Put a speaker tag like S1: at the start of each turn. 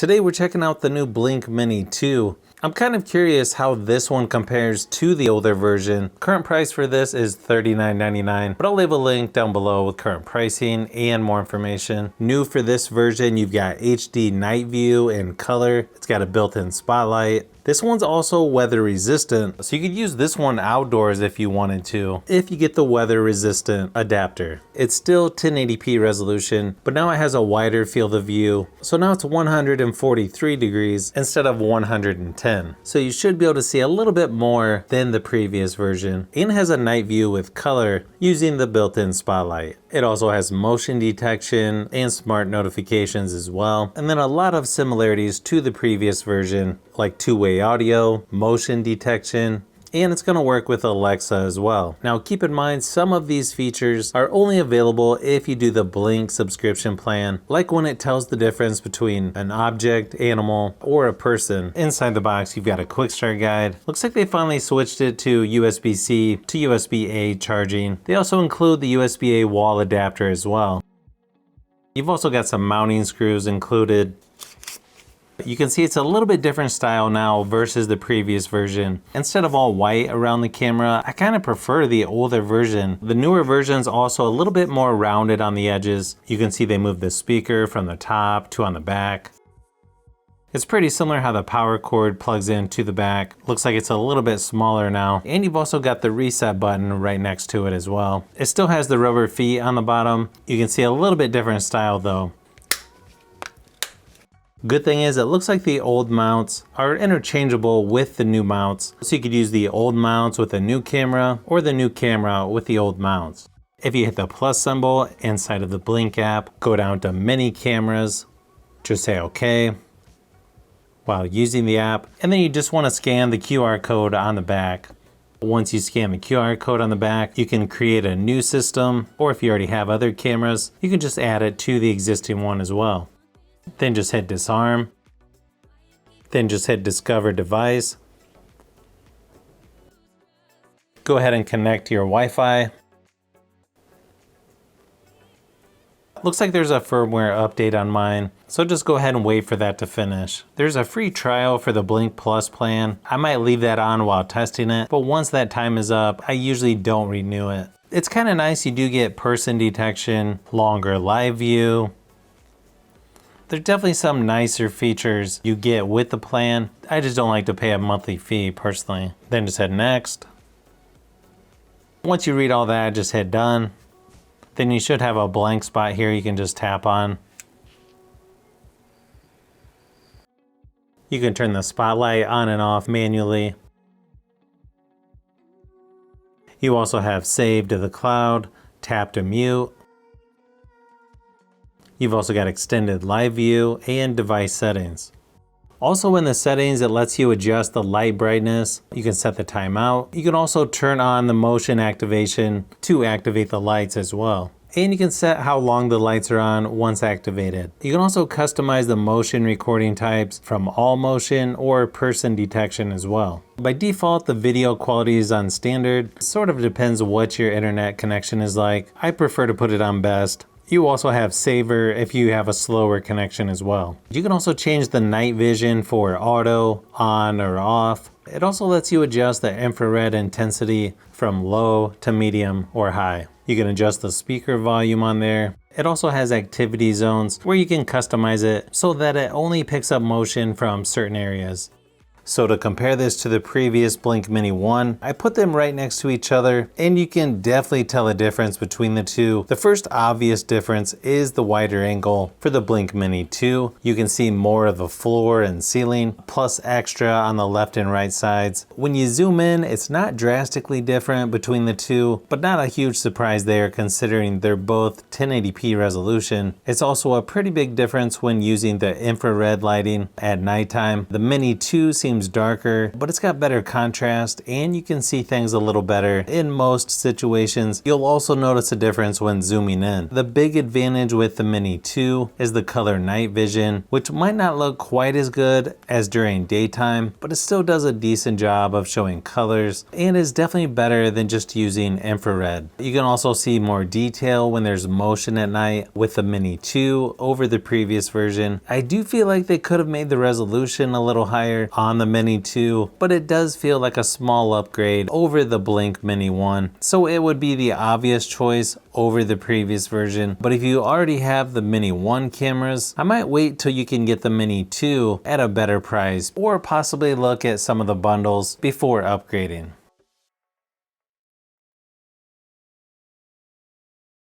S1: Today we're checking out the new Blink Mini 2. I'm kind of curious how this one compares to the older version. Current price for this is $39.99, but I'll leave a link down below with current pricing and more information. New for this version, you've got HD night view and color. It's got a built-in spotlight. This one's also weather resistant, so you could use this one outdoors if you wanted to, if you get the weather resistant adapter. It's still 1080p resolution, but now it has a wider field of view, so now it's 143 degrees instead of 110. So you should be able to see a little bit more than the previous version, and it has a night view with color using the built-in spotlight. It also has motion detection and smart notifications as well, and then a lot of similarities to the previous version, like two-way audio, motion detection, and it's going to work with Alexa as well. Now keep in mind, some of these features are only available if you do the Blink subscription plan, like when it tells the difference between an object, animal, or a person. Inside the box you've got a quick start guide. Looks like they finally switched it to USB-C to USB-A charging. They also include the USB-A wall adapter as well. You've also got some mounting screws included. You can see it's a little bit different style now versus the previous version. Instead of all white around the camera, I kind of prefer the older version. The newer version's also a little bit more rounded on the edges. You can see they moved the speaker from the top to on the back. It's pretty similar how the power cord plugs into the back. Looks like it's a little bit smaller now. And you've also got the reset button right next to it as well. It still has the rubber feet on the bottom. You can see a little bit different style though. Good thing is it looks like the old mounts are interchangeable with the new mounts. So you could use the old mounts with a new camera or the new camera with the old mounts. If you hit the plus symbol inside of the Blink app, go down to mini cameras, just say okay while using the app, and then you just want to scan the QR code on the back. Once you scan the QR code on the back, you can create a new system, or if you already have other cameras, you can just add it to the existing one as well. Then just hit disarm. Then just hit discover device. Go ahead and connect to your Wi-Fi. Looks like there's a firmware update on mine, so just go ahead and wait for that to finish. There's a free trial for the Blink Plus plan. I might leave that on while testing it, but once that time is up, I usually don't renew it. It's kind of nice, you do get person detection, longer live view. There's definitely some nicer features you get with the plan. I just don't like to pay a monthly fee personally. Then just hit next. Once you read all that, just hit done. Then you should have a blank spot here you can just tap on. You can turn the spotlight on and off manually. You also have save to the cloud, tap to mute. You've also got extended live view and device settings. Also in the settings, it lets you adjust the light brightness. You can set the timeout. You can also turn on the motion activation to activate the lights as well. And you can set how long the lights are on once activated. You can also customize the motion recording types from all motion or person detection as well. By default, the video quality is on standard. It sort of depends what your internet connection is like. I prefer to put it on best. You also have saver if you have a slower connection as well. You can also change the night vision for auto, on or off. It also lets you adjust the infrared intensity from low to medium or high. You can adjust the speaker volume on there. It also has activity zones where you can customize it so that it only picks up motion from certain areas. So to compare this to the previous Blink Mini 1, I put them right next to each other, and you can definitely tell a difference between the two. The first obvious difference is the wider angle. For the Blink Mini 2, you can see more of the floor and ceiling, plus extra on the left and right sides. When you zoom in, it's not drastically different between the two, but not a huge surprise there considering they're both 1080p resolution. It's also a pretty big difference when using the infrared lighting at nighttime. The Mini 2 seems seems darker, but it's got better contrast and you can see things a little better in most situations. You'll also notice a difference when zooming in. The big advantage with the Mini 2 is the color night vision, which might not look quite as good as during daytime, but it still does a decent job of showing colors and is definitely better than just using infrared. You can also see more detail when there's motion at night with the Mini 2 over the previous version. I do feel like they could have made the resolution a little higher on the Mini 2, but it does feel like a small upgrade over the Blink Mini 1, so it would be the obvious choice over the previous version. But if you already have the Mini 1 cameras, I might wait till you can get the Mini 2 at a better price, or possibly look at some of the bundles before upgrading.